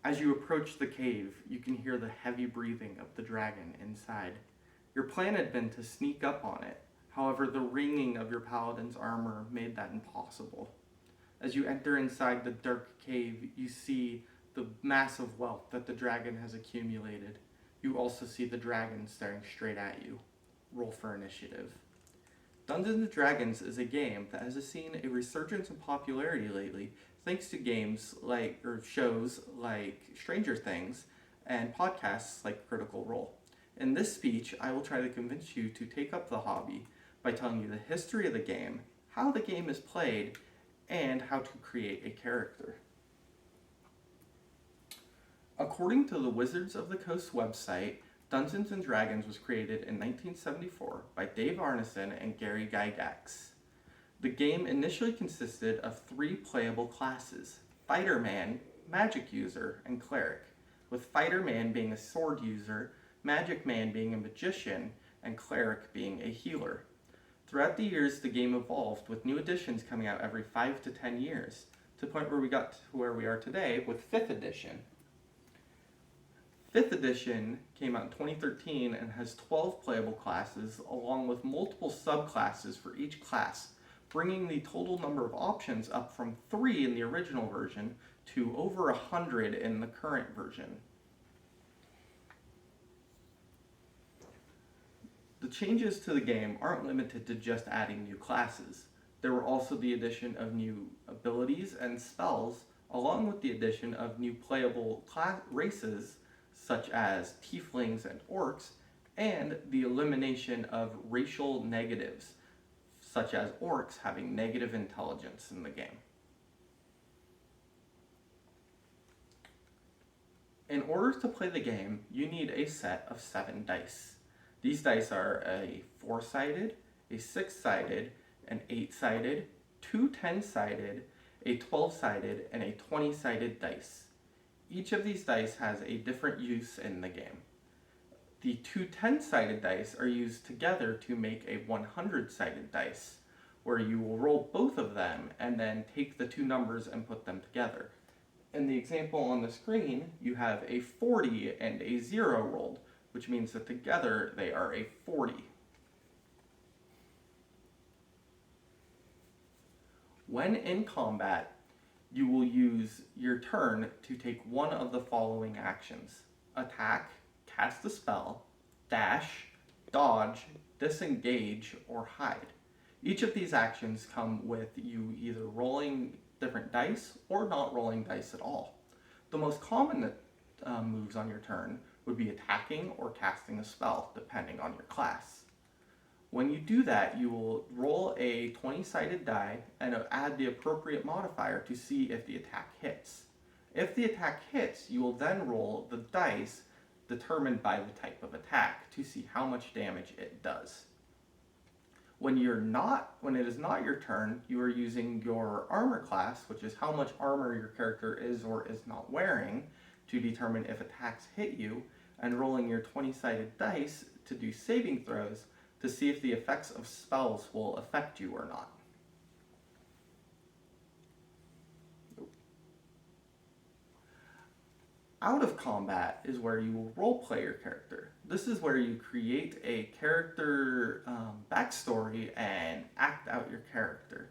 As you approach the cave, you can hear the heavy breathing of the dragon inside. Your plan had been to sneak up on it. However, the ringing of your paladin's armor made that impossible. As you enter inside the dark cave, you see the massive wealth that the dragon has accumulated. You also see the dragon staring straight at you. Roll for initiative. Dungeons and Dragons is a game that has seen a resurgence in popularity lately thanks to games like or shows like Stranger Things and podcasts like Critical Role. In this speech, I will try to convince you to take up the hobby by telling you the history of the game, how the game is played, and how to create a character. According to the Wizards of the Coast website, Dungeons & Dragons was created in 1974 by Dave Arneson and Gary Gygax. The game initially consisted of 3 playable classes: Fighter Man, Magic User, and Cleric, with Fighter Man being a sword user, Magic Man being a magician, and Cleric being a healer. Throughout the years, the game evolved, with new editions coming out every 5 to 10 years, to the point where we got to where we are today with 5th edition. 5th edition came out in 2013 and has 12 playable classes, along with multiple subclasses for each class, bringing the total number of options up from 3 in the original version to over 100 in the current version. The changes to the game aren't limited to just adding new classes. There were also the addition of new abilities and spells, along with the addition of new playable races such as tieflings and orcs, and the elimination of racial negatives, such as orcs having negative intelligence in the game. In order to play the game, you need a set of 7 dice. These dice are a 4-sided, a 6-sided, an 8-sided, 2 10-sided, a 12-sided, and a 20-sided dice. Each of these dice has a different use in the game. The 2 10-sided dice are used together to make a 100-sided dice, where you will roll both of them and then take the 2 numbers and put them together. In the example on the screen, you have a 40 and a 0 rolled, which means that together they are a 40. When in combat, you will use your turn to take one of the following actions: attack, cast a spell, dash, dodge, disengage, or hide. Each of these actions come with you either rolling different dice or not rolling dice at all. The most common moves on your turn would be attacking or casting a spell, depending on your class. When you do that, you will roll a 20-sided die and add the appropriate modifier to see if the attack hits. If the attack hits, you will then roll the dice determined by the type of attack to see how much damage it does. When it is not your turn, you are using your armor class, which is how much armor your character is or is not wearing, to determine if attacks hit you, and rolling your 20-sided dice to do saving throws to see if the effects of spells will affect you or not. Out of combat is where you will roleplay your character. This is where you create a character backstory and act out your character.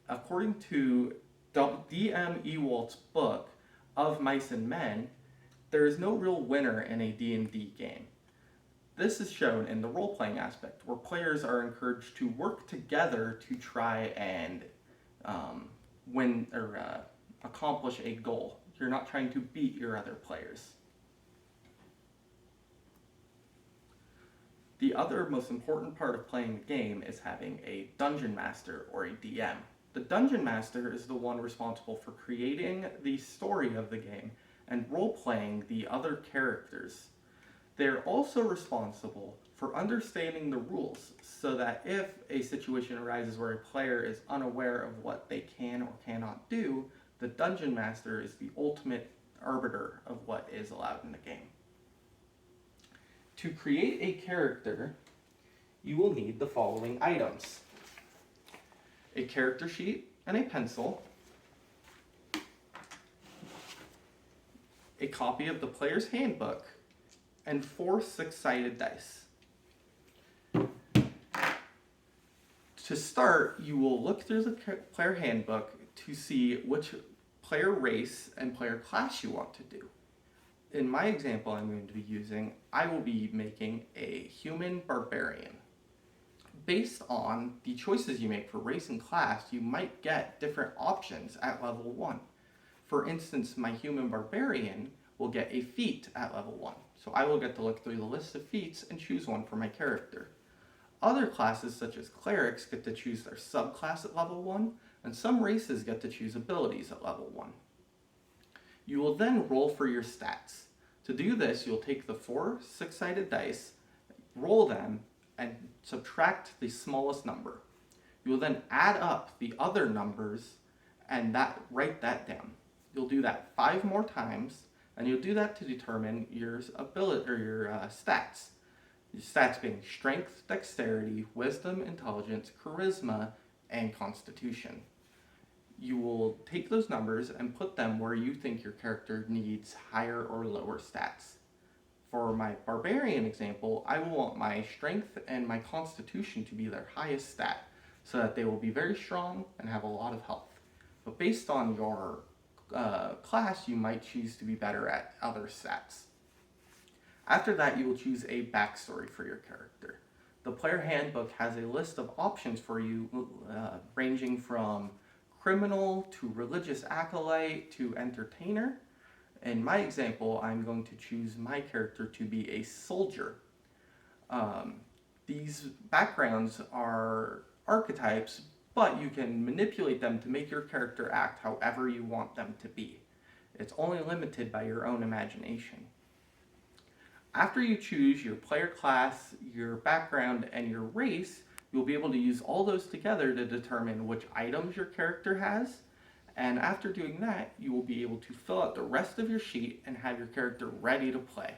According to D.M. Ewalt's book, Of Mice and Men, there is no real winner in a D&D game. This is shown in the role-playing aspect, where players are encouraged to work together to try and win or accomplish a goal. You're not trying to beat your other players. The other most important part of playing the game is having a dungeon master or a DM. The dungeon master is the one responsible for creating the story of the game and role-playing the other characters. They're also responsible for understanding the rules, so that if a situation arises where a player is unaware of what they can or cannot do, the dungeon master is the ultimate arbiter of what is allowed in the game. To create a character, you will need the following items: a character sheet and a pencil, a copy of the player's handbook, and 4 6-sided dice. To start, you will look through the player handbook to see which player race and player class you want to do. In my example I'm going to be using, I will be making a human barbarian. Based on the choices you make for race and class, you might get different options at level 1. For instance, my human barbarian will get a feat at level 1, so I will get to look through the list of feats and choose one for my character. Other classes, such as clerics, get to choose their subclass at level 1, and some races get to choose abilities at level 1. You will then roll for your stats. To do this, you'll take the 4 6-sided dice, roll them, and subtract the smallest number. You will then add up the other numbers and write that down. You'll do that 5 more times, and you'll do that to determine your ability or your stats. Your stats being strength, dexterity, wisdom, intelligence, charisma, and constitution. You will take those numbers and put them where you think your character needs higher or lower stats. For my barbarian example, I will want my strength and my constitution to be their highest stat, so that they will be very strong and have a lot of health. But based on your class, you might choose to be better at other stats. After that, you will choose a backstory for your character. The player handbook has a list of options for you, ranging from criminal to religious acolyte to entertainer. In my example, I'm going to choose my character to be a soldier. These backgrounds are archetypes, but you can manipulate them to make your character act however you want them to be. It's only limited by your own imagination. After you choose your player class, your background, and your race, you'll be able to use all those together to determine which items your character has. And after doing that, you will be able to fill out the rest of your sheet and have your character ready to play.